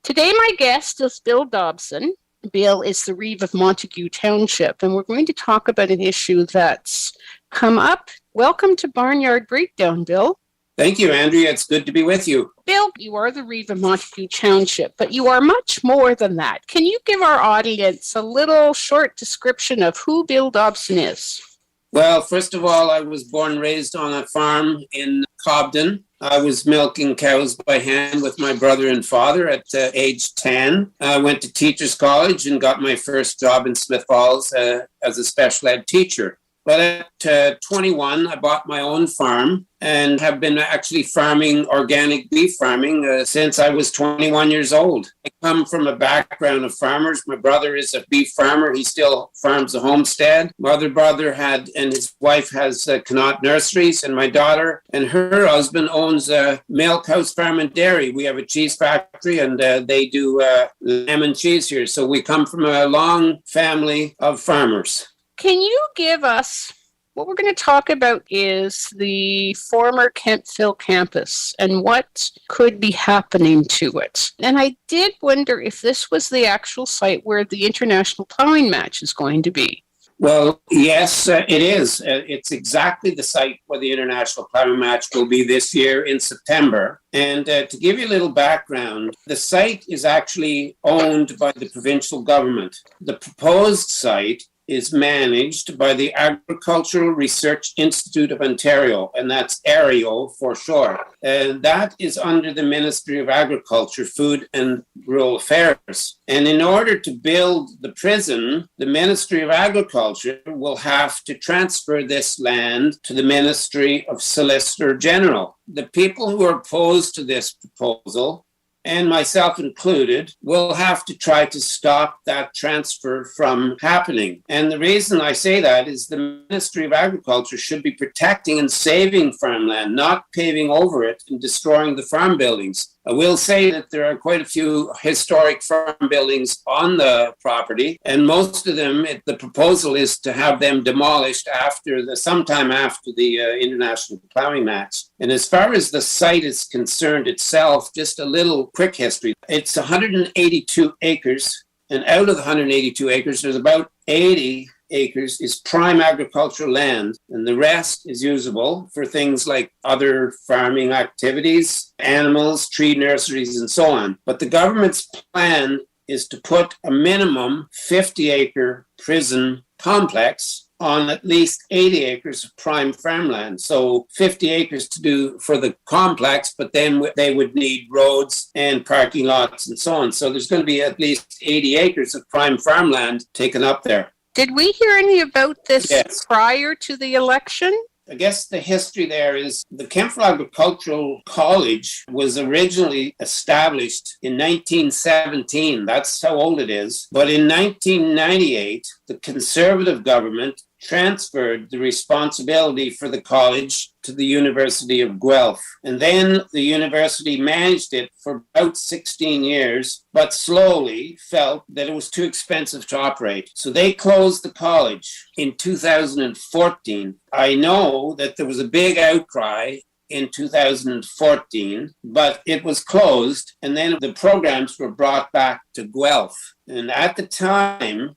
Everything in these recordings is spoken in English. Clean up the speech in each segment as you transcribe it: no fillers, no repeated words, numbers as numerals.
Today, my guest is Bill Dobson. Bill is the Reeve of Montague Township, and we're going to talk about an issue that's come up. Welcome to Barnyard Breakdown, Bill. Thank you, Andrea. It's good to be with you. Bill, you are the Reeve of Montague Township, but you are much more than that. Can you give our audience a little short description of who Bill Dobson is? Well, first of all, I was born and raised on a farm in Cobden. I was milking cows by hand with my brother and father at age 10. I went to Teachers College and got my first job in Smith Falls as a special ed teacher. But at 21, I bought my own farm and have been actually farming organic beef farming since I was 21 years old. I come from a background of farmers. My brother is a beef farmer. He still farms a homestead. My other brother and his wife has Connaught Nurseries, and my daughter and her husband owns a milk house farm and dairy. We have a cheese factory, and they do lamb and cheese here. So we come from a long family of farmers. Can you give us, what we're going to talk about is the former Kentville campus and what could be happening to it. And I did wonder if this was the actual site where the international plowing match is going to be. Well, yes, it is. It's exactly the site where the international plowing match will be this year in September. And to give you a little background, the site is actually owned by the provincial government. The proposed site is managed by the Agricultural Research Institute of Ontario, and that's ARIO for short. And that is under the Ministry of Agriculture, Food and Rural Affairs. And in order to build the prison, the Ministry of Agriculture will have to transfer this land to the Ministry of Solicitor General. The people who are opposed to this proposal, and myself included, will have to try to stop that transfer from happening. And the reason I say that is the Ministry of Agriculture should be protecting and saving farmland, not paving over it and destroying the farm buildings. I will say that there are quite a few historic farm buildings on the property, and most of them, the proposal is to have them demolished sometime after the international plowing match. And as far as the site is concerned itself, just a little quick history. It's 182 acres, and out of the 182 acres, there's about 80 acres is prime agricultural land, and the rest is usable for things like other farming activities, animals, tree nurseries, and so on. But the government's plan is to put a minimum 50-acre prison complex on at least 80 acres of prime farmland. So 50 acres to do for the complex, but then they would need roads and parking lots and so on. So there's going to be at least 80 acres of prime farmland taken up there. Did we hear any about this Yes. prior to the election? I guess the history there is the Kentville Agricultural College was originally established in 1917. That's how old it is. But in 1998, the Conservative government transferred the responsibility for the college to the University of Guelph. And then the university managed it for about 16 years, but slowly felt that it was too expensive to operate. So they closed the college in 2014. I know that there was a big outcry in 2014, but it was closed, and then the programs were brought back to Guelph. And at the time,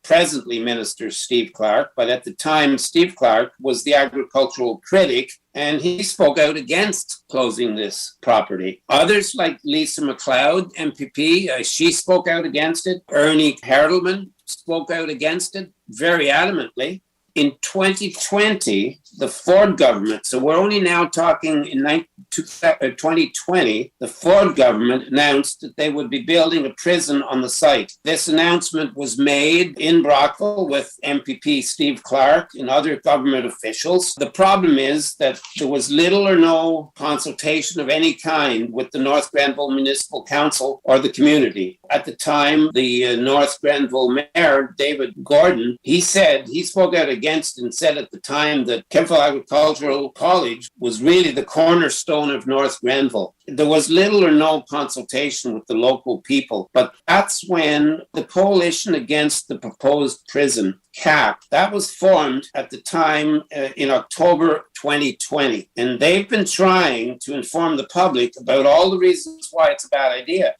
presently Minister Steve Clark, but at the time Steve Clark was the agricultural critic, and he spoke out against closing this property. Others like Lisa MacLeod, MPP, she spoke out against it. Ernie Herdelman spoke out against it very adamantly. In 2020, the Ford government, so we're only now talking in 2020, the Ford government announced that they would be building a prison on the site. This announcement was made in Brockville with MPP Steve Clark and other government officials. The problem is that there was little or no consultation of any kind with the North Grenville Municipal Council or the community. At the time, the North Grenville Mayor, David Gordon, he spoke out against it and said at the time that Kemptville Agricultural College was really the cornerstone of North Grenville. There was little or no consultation with the local people, but that's when the coalition against the proposed prison, CAP, that was formed at the time in October 2020. And they've been trying to inform the public about all the reasons why it's a bad idea.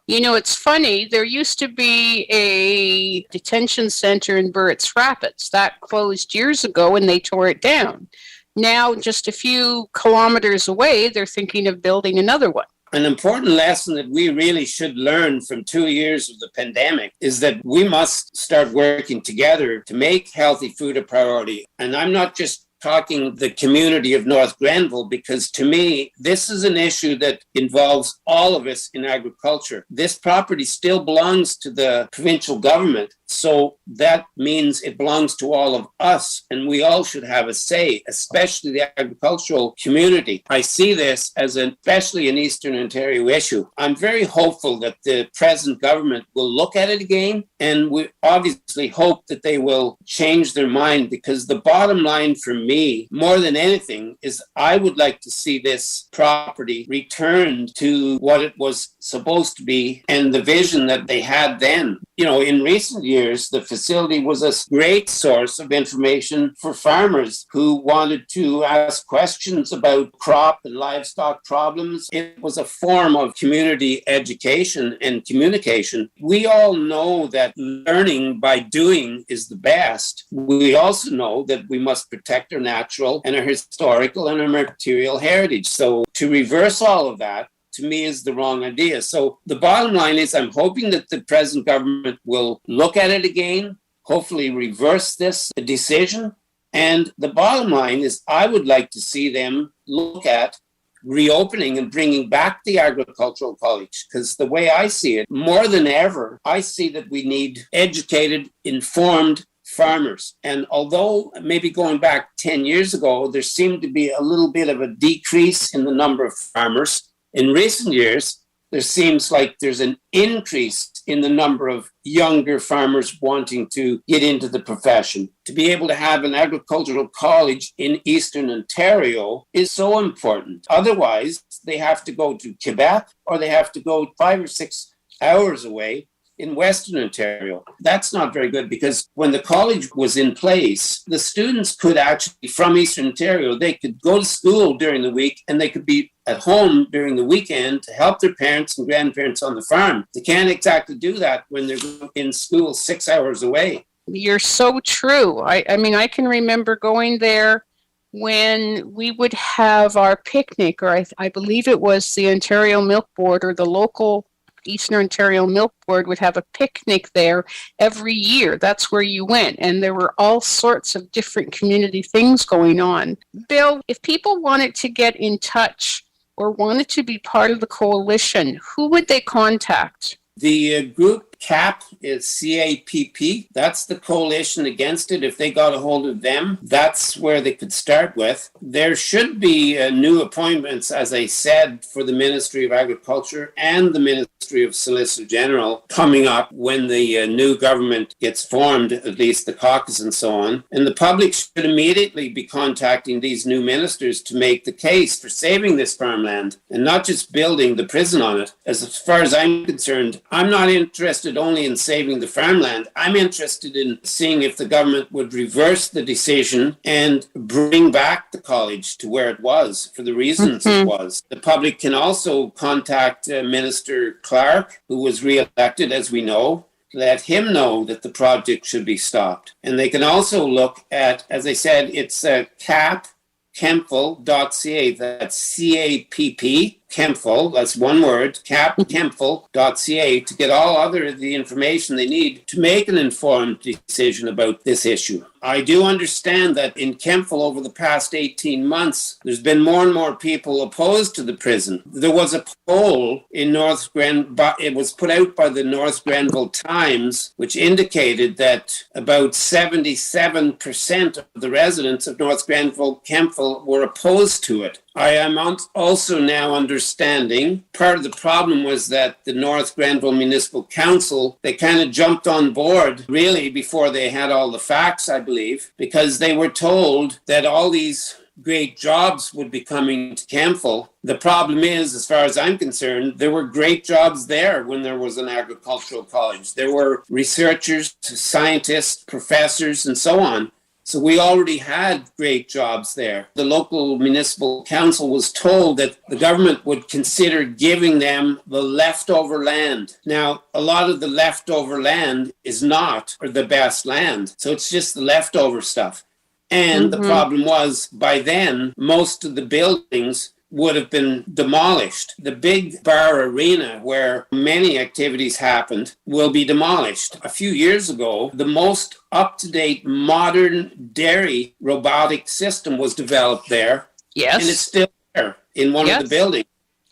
You know, it's funny, there used to be a detention center in Burritts Rapids. That closed years ago and they tore it down. Now, just a few kilometers away, they're thinking of building another one. An important lesson that we really should learn from 2 years of the pandemic is that we must start working together to make healthy food a priority. And I'm not just talking the community of North Grenville, because to me, this is an issue that involves all of us in agriculture. This property still belongs to the provincial government. So that means it belongs to all of us, and we all should have a say, especially the agricultural community. I see this as especially an Eastern Ontario issue. I'm very hopeful that the present government will look at it again, and we obviously hope that they will change their mind, because the bottom line for me, more than anything, is I would like to see this property returned to what it was supposed to be and the vision that they had then. You know, in recent years, the facility was a great source of information for farmers who wanted to ask questions about crop and livestock problems. It was a form of community education and communication. We all know that learning by doing is the best. We also know that we must protect our natural and our historical and our material heritage. So to reverse all of that, to me, is the wrong idea. So the bottom line is I'm hoping that the present government will look at it again, hopefully reverse this decision. And the bottom line is I would like to see them look at reopening and bringing back the agricultural college, because the way I see it, more than ever, I see that we need educated, informed farmers. And although maybe going back 10 years ago, there seemed to be a little bit of a decrease in the number of farmers, in recent years, there seems like there's an increase in the number of younger farmers wanting to get into the profession. To be able to have an agricultural college in Eastern Ontario is so important. Otherwise, they have to go to Quebec or they have to go 5 or 6 hours away in Western Ontario. That's not very good, because when the college was in place, the students could actually, from Eastern Ontario, they could go to school during the week and they could be at home during the weekend to help their parents and grandparents on the farm. They can't exactly do that when they're in school 6 hours away. You're so true. I mean, I can remember going there when we would have our picnic, or I believe it was the Ontario Milk Board or the local Eastern Ontario Milk Board would have a picnic there every year. That's where you went. And there were all sorts of different community things going on. Bill, if people wanted to get in touch or wanted to be part of the coalition, who would they contact? The group CAP is CAPP. That's the coalition against it. If they got a hold of them, that's where they could start with. There should be new appointments, as I said, for the Ministry of Agriculture and the Ministry of Solicitor General coming up when the new government gets formed, at least the caucus and so on. And the public should immediately be contacting these new ministers to make the case for saving this farmland and not just building the prison on it. As far as I'm concerned, I'm not interested only in saving the farmland. I'm interested in seeing if the government would reverse the decision and bring back the college to where it was for the reasons it was. The public can also contact Minister Clark, who was re-elected, as we know, let him know that the project should be stopped. And they can also look at, as I said, it's capkemptville.ca. That's C-A-P-P, Kemptville, that's one word, capkemptville.ca, to get all the information they need to make an informed decision about this issue. I do understand that in Kemptville over the past 18 months, there's been more and more people opposed to the prison. There was a poll in North Grenville, it was put out by the North Grenville Times, which indicated that about 77% of the residents of North Grenville, Kemptville, were opposed to it. I am also now understanding part of the problem was that the North Grenville Municipal Council, they kind of jumped on board really before they had all the facts, I believe, because they were told that all these great jobs would be coming to Campbell. The problem is, as far as I'm concerned, there were great jobs there when there was an agricultural college. There were researchers, scientists, professors, and so on. So we already had great jobs there. The local municipal council was told that the government would consider giving them the leftover land. Now, a lot of the leftover land is not the best land. So it's just the leftover stuff. And the problem was, by then, most of the buildings would have been demolished. The big bar arena where many activities happened will be demolished. A few years ago, the most up-to-date modern dairy robotic system was developed there. Yes. And it's still there in one of the buildings.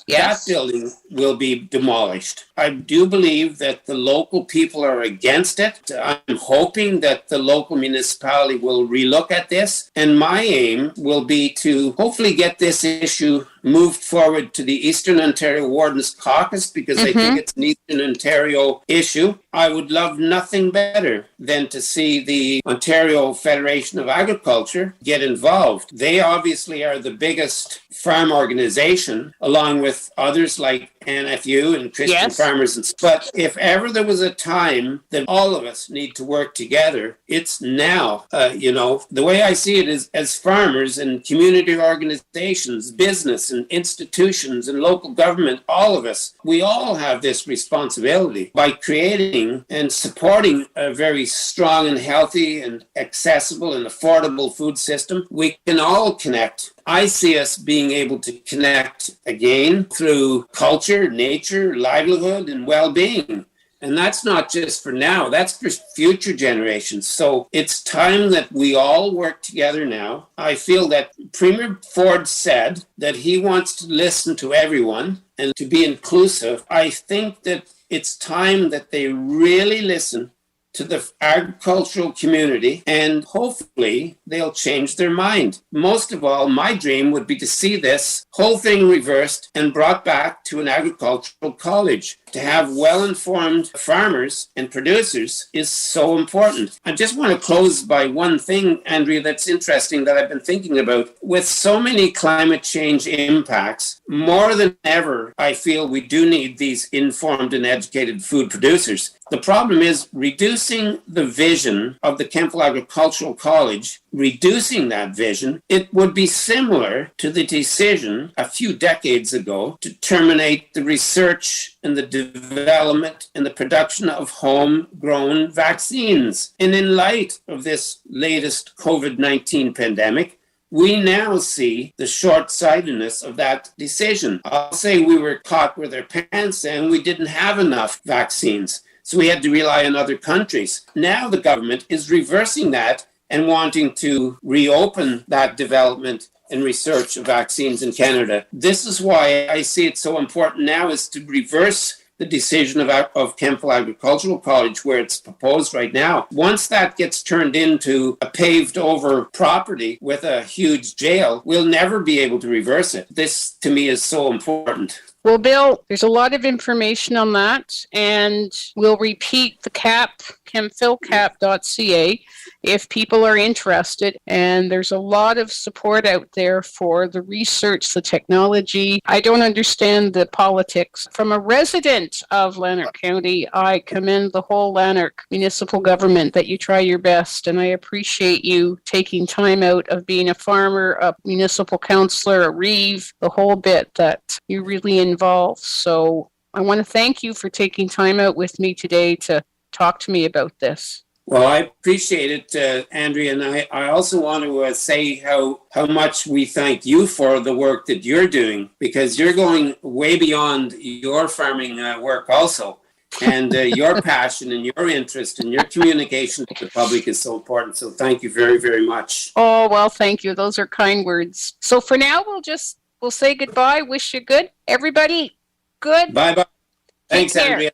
Yes. That building will be demolished. I do believe that the local people are against it. I'm hoping that the local municipality will relook at this. And my aim will be to hopefully get this issue moved forward to the Eastern Ontario Wardens Caucus because I think it's an Eastern Ontario issue. I would love nothing better than to see the Ontario Federation of Agriculture get involved. They obviously are the biggest farm organization, along with others like NFU and Christian Farmers. But if ever there was a time that all of us need to work together, it's now. The way I see it is as farmers and community organizations, business and institutions and local government, all of us, we all have this responsibility. By creating and supporting a very strong and healthy and accessible and affordable food system, we can all connect. I see us being able to connect again through culture, nature, livelihood, and well-being. And that's not just for now, that's for future generations. So it's time that we all work together now. I feel that Premier Ford said that he wants to listen to everyone and to be inclusive. I think that it's time that they really listen to the agricultural community, and hopefully they'll change their mind. Most of all, my dream would be to see this whole thing reversed and brought back to an agricultural college. To have well-informed farmers and producers is so important. I just want to close by one thing, Andrea, that's interesting that I've been thinking about. With so many climate change impacts, more than ever, I feel we do need these informed and educated food producers. The problem is reducing the vision of the Kemptville Agricultural College, reducing that vision. It would be similar to the decision a few decades ago to terminate the research and the development and the production of homegrown vaccines. And in light of this latest COVID-19 pandemic, we now see the short-sightedness of that decision. I'll say we were caught with our pants and we didn't have enough vaccines. So we had to rely on other countries. Now the government is reversing that and wanting to reopen that development and research of vaccines in Canada. This is why I see it so important now is to reverse the decision of Kemptville Agricultural College where it's proposed right now. Once that gets turned into a paved over property with a huge jail, we'll never be able to reverse it. This to me is so important. Well, Bill, there's a lot of information on that, and we'll repeat the CAP, kemptvillecap.ca, if people are interested. And there's a lot of support out there for the research, the technology. I don't understand the politics. From a resident of Lanark County, I commend the whole Lanark municipal government that you try your best, and I appreciate you taking time out of being a farmer, a municipal councillor, a reeve, the whole bit that you really involved. So I want to thank you for taking time out with me today to talk to me about this. Well, I appreciate it, Andrea, and I also want to say how much we thank you for the work that you're doing, because you're going way beyond your farming work also. And your passion and your interest and your communication to the public is so important. So thank you very, very much. Oh, well, thank you. Those are kind words. So for now, we'll say goodbye. Wish you good. Everybody, good. Bye-bye. Thanks, care. Andrea.